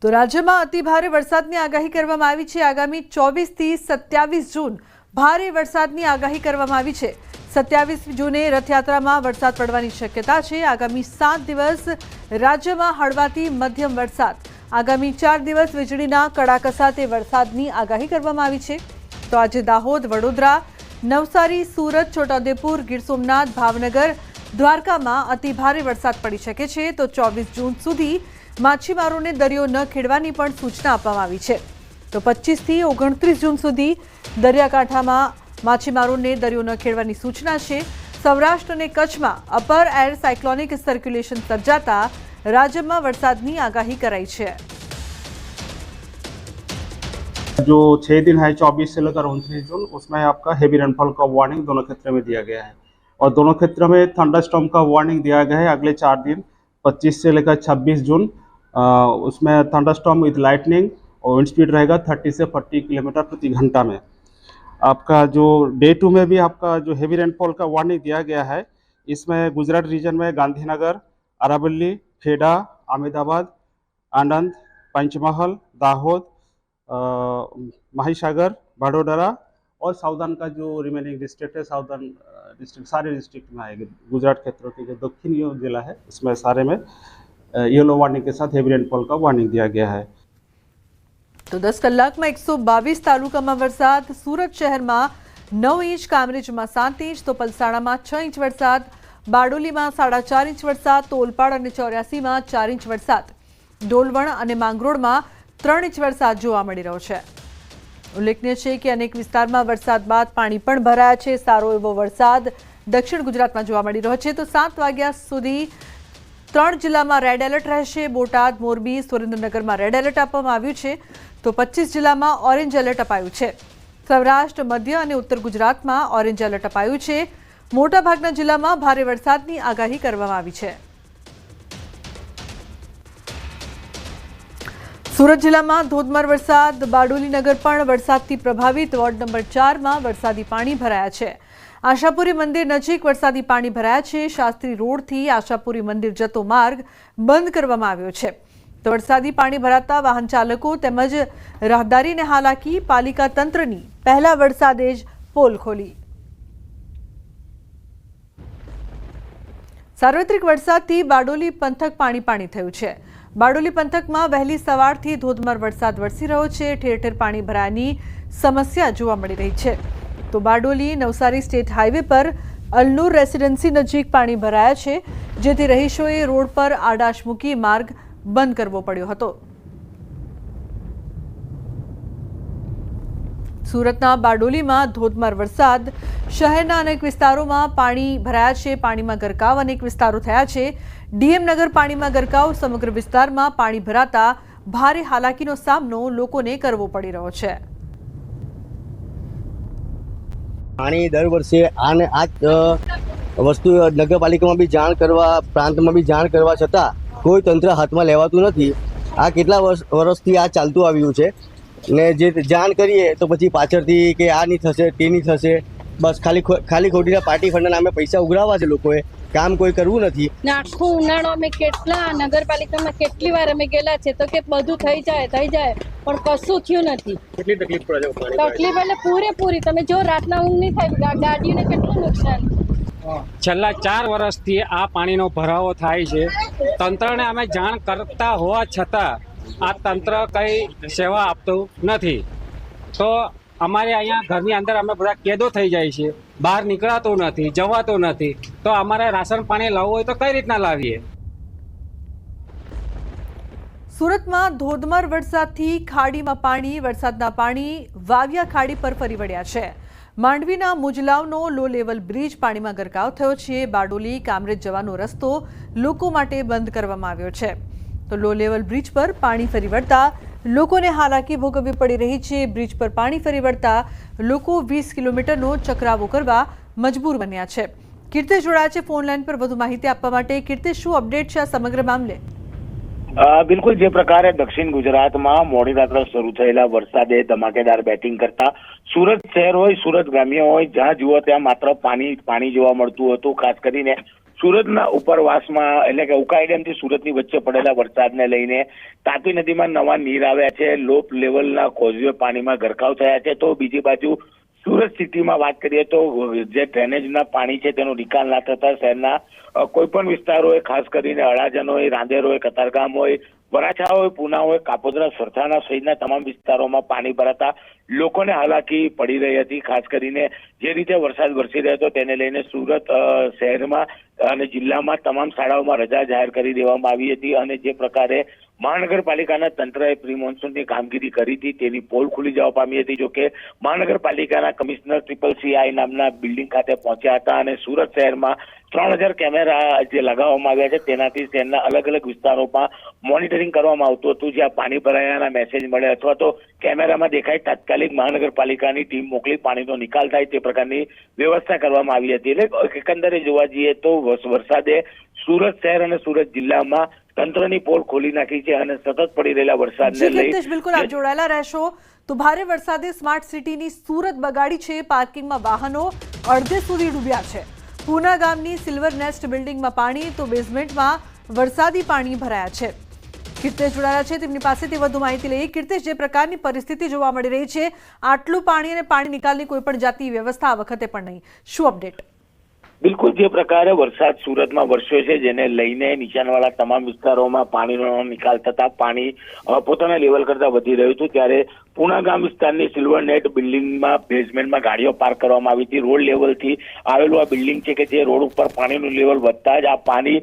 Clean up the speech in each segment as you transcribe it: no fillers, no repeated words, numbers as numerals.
તો રાજ્યમાં અતિ ભારે વરસાદની આગાહી કરવામાં આવી છે। આગામી 24 થી 27 જૂન ભારે વરસાદની આગાહી કરવામાં આવી છે। 27 જૂને રથયાત્રામાં વરસાદ પડવાની શક્યતા છે। આગામી 7 દિવસ રાજ્યમાં હળવાથી મધ્યમ વરસાદ, આગામી 4 દિવસ વીજળીના કડાકા સાથે વરસાદની આગાહી કરવામાં આવી છે। તો આજે દાહોદ, વડોદરા, નવસારી, સુરત, છોટાઉદેપુર, ગીર સોમનાથ, ભાવનગર, દ્વારકામાં અતિ ભારે વરસાદ પડી શકે છે। તો 24 જૂન સુધી માછીમારોને દરિયો ન ખેડવાની પણ સૂચના આપવામાં આવી છે। તો 25 થી 29 જૂન સુધી દરિયાકાંઠામાં માછીમારોને દરિયો ન ખેડવાની સૂચના છે। સૌરાષ્ટ્ર અને કચ્છમાં અપર એર સાયક્લોનિક સર્ક્યુલેશન સર્જાતા રાજ્યમાં વરસાદની આગાહી કરાઈ છે। जो 6 दिन है 24 से लेकर 29 जून, उसमें आपका हेवी रेनफॉल का वार्निंग दोनों क्षेत्र में दिया गया है और दोनों क्षेत्र में थंडरस्टॉर्म का वार्निंग दिया गया है। अगले 4 दिन 25 से लेकर 26 जून उसमें थंडरस्टॉर्म विद लाइटनिंग और विंड स्पीड रहेगा 30 से 40 किलोमीटर प्रति घंटा में। आपका जो डे 2 में भी आपका जो हेवी रेनफॉल का वार्निंग दिया गया है, इसमें गुजरात रीजन में गांधीनगर, अरावली, खेड़ा, अहमदाबाद, आनंद, पंचमहल, दाहोद, महिसागर, वडोदरा और साउदर्न का जो रिमेनिंग डिस्ट्रिक्ट है, साउदर्न डिस्ट्रिक्ट सारे डिस्ट्रिक्ट में आएगी। गुजरात क्षेत्रों के जो दक्षिणी जिला है इसमें सारे में येलो वार्निंग के साथ हेवी रेनफॉल का वार्निंग दिया गया है। तो 10 કલાકમાં 122 તાલુકામાં વરસાદ। સુરત શહેરમાં 9 ઇંચ, કામરેજમાં 7 ઇંચ, તો પલસાણામાં 6 ઇંચ વરસાદ, બારડોલીમાં 4.5 ઇંચ વરસાદ, તો ઓલપાડ અને 84માં 4 ઇંચ વરસાદ, ડોલવણ અને માંગરોળમાં 3 ઇંચ વરસાદ જોવા મળી રહ્યો છે। ઉલ્લેખનીય છે કે અનેક વિસ્તારમાં વરસાદ બાદ પાણી પણ ભરાયા છે। સારો એવો વરસાદ દક્ષિણ ગુજરાતમાં જોવા મળી રહ્યો છે। તો 7 વાગ્યા સુધી 3 જિલ્લામાં રેડ એલર્ટ રહેશે। બોટાદ, મોરબી, સુરેન્દ્રનગરમાં રેડ એલર્ટ આપવામાં આવ્યું છે। તો 25 જિલ્લામાં ઓરેન્જ એલર્ટ અપાયું છે। સૌરાષ્ટ્ર, મધ્ય અને ઉત્તર ગુજરાતમાં ઓરેન્જ એલર્ટ અપાયું છે। મોટાભાગના જિલ્લામાં ભારે વરસાદની આગાહી કરવામાં આવી છે। સુરત જિલ્લામાં ધોધમાર વરસાદ, બારડોલી નગર પણ વરસાદથી પ્રભાવિત। વોર્ડ નંબર 4 માં વરસાદી પાણી ભરાયા છે। આશાપુરી મંદિર નજીક વરસાદી પાણી ભરાયા છે। શાસ્ત્રી રોડથી આશાપુરી મંદિર જતો માર્ગ બંધ કરવામાં આવ્યો છે। તો વરસાદી પાણી ભરાતા વાહન ચાલકો તેમજ રાહદારીને હાલાકી। પાલિકા તંત્રની પહેલા વરસાદે જ પોલ ખોલી। સાર્વત્રિક વરસાદથી બારડોલી પંથક પાણી પાણી થયું છે। બારડોલી પંથકમાં વહેલી સવારથી ધોધમાર વરસાદ વરસી રહ્યો છે। ઠેર ઠેર પાણી ભરાવાની સમસ્યા જોવા મળી રહી છે। તો બારડોલી નવસારી સ્ટેટ હાઈવે પર અલનૂર રેસિડેન્સી નજીક પાણી ભરાયા છે, જેથી રહીશોએ રોડ પર આડાશ મૂકી માર્ગ બંધ કરવો પડ્યો હતો। સુરતના બારડોલીમાં ધોધમાર વરસાદ, શહેરના અનેક વિસ્તારોમાં પાણી ભરાયા છે। પાણીમાં ગરકાવ અનેક વિસ્તારો થયા છે। ડીએમ નગર પાણીમાં ગરકાવ, સમગ્ર વિસ્તારમાં પાણી ભરાતા ભારે હાલાકીનો સામનો લોકોને કરવો પડી રહ્યો છે। પાણી દર વર્ષે આને આ વસ્તુ નગરપાલિકામાં બી જાણ કરવા, પ્રાંતમાં બી જાણ કરવા છતાં કોઈ તંત્ર હાથમાં લેવાતું નથી। આ કેટલા વર્ષથી આ ચાલતું આવ્યું છે ને જે જાણ કરીએ તો પછી પાછળથી કે આ નહીં થશે, તે નહીં થશે, બસ ખાલી ખોટીના પાર્ટી ફંડના નામે પૈસા ઉઘરાવવા છે લોકોએ, કામ કોઈ કરવું નથી। આખું ઉનાળો અમે કેટલા નગરપાલિકામાં કેટલી વાર અમે ગયેલા છે તો કે બધું થઈ જાય પણ કશું થયું નથી। કેટલી તકલીફ પડે છે? તકલીફ એટલે પૂરેપૂરી, તમે જો રાતના ઊંઘ નહીં થાય, ગાડીઓને કેટલું નુકસાન। છેલ્લા 4 વર્ષથી આ પાણીનો ભરાવો થાય છે। તંત્રને અમે જાણ કરતા હોવા છતાં આ તંત્ર કંઈ સેવા આપતું નથી। તો અમારે અહીંયા ઘરની અંદર અમે બધા કેદો થઈ જાય છે, બહાર નીકળાતું નથી, જવાતું નથી। તો અમારે રાશન પાણી લાવવું હોય તો કઈ રીતના લાવીએ? સુરતમાં ધોધમાર વરસાદથી ખાડીમાં પાણી, વરસાદના પાણી વાવિયા ખાડી પર ફરી વળ્યા છે। માંડવીના મુજલાવનો લો લેવલ બ્રિજ પાણીમાં ગરકાવ થયો છે। બારડોલી કામરેજ જવાનો રસ્તો લોકો માટે બંધ કરવામાં આવ્યો છે। તો લો લેવલ બ્રિજ પર પાણી ફરી વળતા લોકોને હાલાકી ભોગવવી પડી રહી છે। બ્રિજ પર પાણી ફરી વળતા લોકો 20 કિલોમીટરનો ચક્રાવો કરવા મજબૂર બન્યા છે। કીર્તિશ જોડાયા છે ફોન લાઈન પર વધુ માહિતી આપવા માટે। કીર્તિશ, શું અપડેટ છે આ સમગ્ર મામલે? બિલકુલ, જે પ્રકારે દક્ષિણ ગુજરાતમાં મોડી રાત્રે શરૂ થયેલા વરસાદે ધમાકેદાર બેટિંગ કરતા સુરત શહેર હોય, સુરત ગ્રામ્ય હોય, જ્યાં જુઓ ત્યાં માત્ર પાણી જોવા મળતું હતું। ખાસ કરીને સુરતના ઉપરવાસમાં એટલે કે ઉકાઈ ડેમથી સુરતની વચ્ચે પડેલા વરસાદને લઈને તાપી નદીમાં નવા નીર આવ્યા છે, લો લેવલના કોઝવે પાણીમાં ગરકાવ થયા છે. તો બીજી બાજુ સુરત સિટીમાં વાત કરીએ તો જે ડ્રેનેજના પાણી છે તેનો નિકાલ ના થતા શહેરના કોઈ પણ વિસ્તાર હોય, ખાસ કરીને અડાજણ હોય, રાંદેર હોય, કતારગામ હોય, વરાછા હોય, પૂના હોય, કાપોદ્રા, સરથાણા સહિતના તમામ વિસ્તારોમાં પાણી ભરાતા લોકોને હાલાકી પડી રહી હતી. ખાસ કરીને જે રીતે વરસાદ વરસી રહ્યો હતો તેને લઈને સુરત શહેરમાં અને જિલ્લામાં તમામ શાળાઓમાં રજા જાહેર કરી દેવામાં આવી હતી અને જે પ્રકારે મહાનગરપાલિકાના તંત્રએ પ્રી મોન્સૂનની કામગીરી કરી હતી તેની પોલ ખુલી જવા પામી હતી. જોકે મહાનગરપાલિકાના કમિશનર CCI નામના બિલ્ડિંગ ખાતે પહોંચ્યા હતા અને સુરત શહેરમાં 3000 કેમેરા જે લગાવવામાં આવ્યા છે તેનાથી શહેરના અલગ અલગ વિસ્તારોમાં મોનિટરિંગ કરવામાં આવતું હતું. જ્યાં પાણી ભરાયાના મેસેજ મળે અથવા તો કેમેરામાં દેખાય તાત્કાલિક મહાનગરપાલિકાની ટીમ મોકલી પાણીનો નિકાલ થાય તે પ્રકારની વ્યવસ્થા કરવામાં આવી હતી. એટલે એકંદરે જોવા જઈએ તો વરસાદે સુરત શહેર અને સુરત જિલ્લામાં તંત્રની પોલ ખોલી નાખી છે અને સતત પડી રહેલા વરસાદને લઈ બિલકુલ આપ જોડાયેલા રહેશો. તો ભારે વરસાદે સ્માર્ટ સિટીની સુરત બગાડી છે. પાર્કિંગમાં વાહનો અડધે સુધી ડૂબ્યા છે. પૂના ગામની સિલ્વર નેસ્ટ બિલ્ડિંગમાં પાણી તો બેઝમેન્ટમાં વરસાદી પાણી ભરાયા છે. કીર્તેશ જોડાયા છે, તેમની પાસેથી વધુ માહિતી લઈએ. કીર્તેશ, જે પ્રકારની પરિસ્થિતિ જોવા મળી રહી છે, આટલું પાણી અને પાણી નિકાલની કોઈ પણ જાતની વ્યવસ્થા આ વખતે પણ નહીં, શું અપડેટ? બિલકુલ જે પ્રકારે વરસાદ સુરતમાં વરસ્યો છે જેને લઈને નીચાણવાળા તમામ વિસ્તારોમાં પાણીનો નિકાલ થતા પાણી પોતાના લેવલ કરતા વધી રહ્યું હતું, ત્યારે પૂના ગામ વિસ્તારની સિલ્વર નેટ બિલ્ડિંગમાં બેઝમેન્ટમાં ગાડીઓ પાર્ક કરવામાં આવી હતી. રોડ લેવલથી આવેલું આ બિલ્ડિંગ છે કે જે રોડ ઉપર પાણીનું લેવલ વધતા જ આ પાણી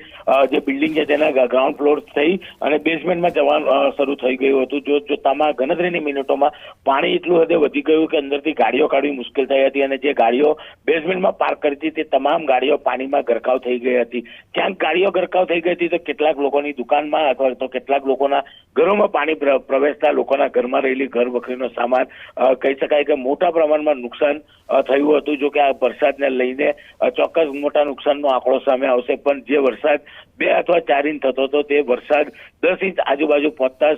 જે બિલ્ડિંગ છે તેના ગ્રાઉન્ડ ફ્લોર થઈ અને બેઝમેન્ટમાં જવાનું શરૂ થઈ ગયું હતું. જોતામાં ગણતરીની મિનિટોમાં પાણી એટલું હદે વધી ગયું કે અંદરથી ગાડીઓ કાઢવી મુશ્કેલ થઈ હતી અને જે ગાડીઓ બેઝમેન્ટમાં પાર્ક કરી હતી તે તમામ ગાડીઓ પાણીમાં ગરકાવ થઈ ગઈ હતી. ક્યાંક ગાડીઓ ગરકાવ થઈ ગઈ હતી તો કેટલાક લોકોની દુકાનમાં અથવા તો કેટલાક લોકોના ઘરોમાં પાણી પ્રવેશતા લોકોના ઘરમાં રહેલી ઘર વખરીનો સામાન કહી શકાય કે મોટા પ્રમાણમાં નુકસાન થયું હતું. જો કે આ વરસાદને લઈને ચોક્કસ મોટા નુકસાનનો આંકડો સામે આવશે, પણ જે વરસાદ 2 અથવા 4 ઇંચ થતો હતો તે વરસાદ 10 ઇંચ આજુબાજુ પહોંચતા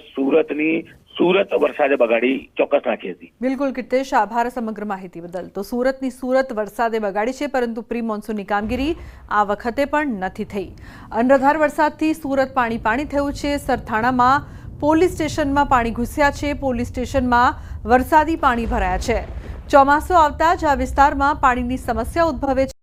સુરત વરસાદે બગાડી ચોક્કસ નાખી હતી. બિલકુલ કીર્તેશ, આભાર સમગ્ર માહિતી બદલ. તો સુરતની સુરત વરસાદે બગાડી છે, પરંતુ પ્રી મોન્સૂનની કામગીરી આ વખતે પણ નથી થઈ. અનરાધાર વરસાદથી સુરત પાણી થયું છે. સરથાણામાં પોલીસ સ્ટેશનમાં પાણી ઘૂસ્યા છે. પોલીસ સ્ટેશનમાં વરસાદી પાણી ભરાયા છે. ચોમાસું આવતા જ આ વિસ્તારમાં પાણીની સમસ્યા ઉદ્ભવે છે.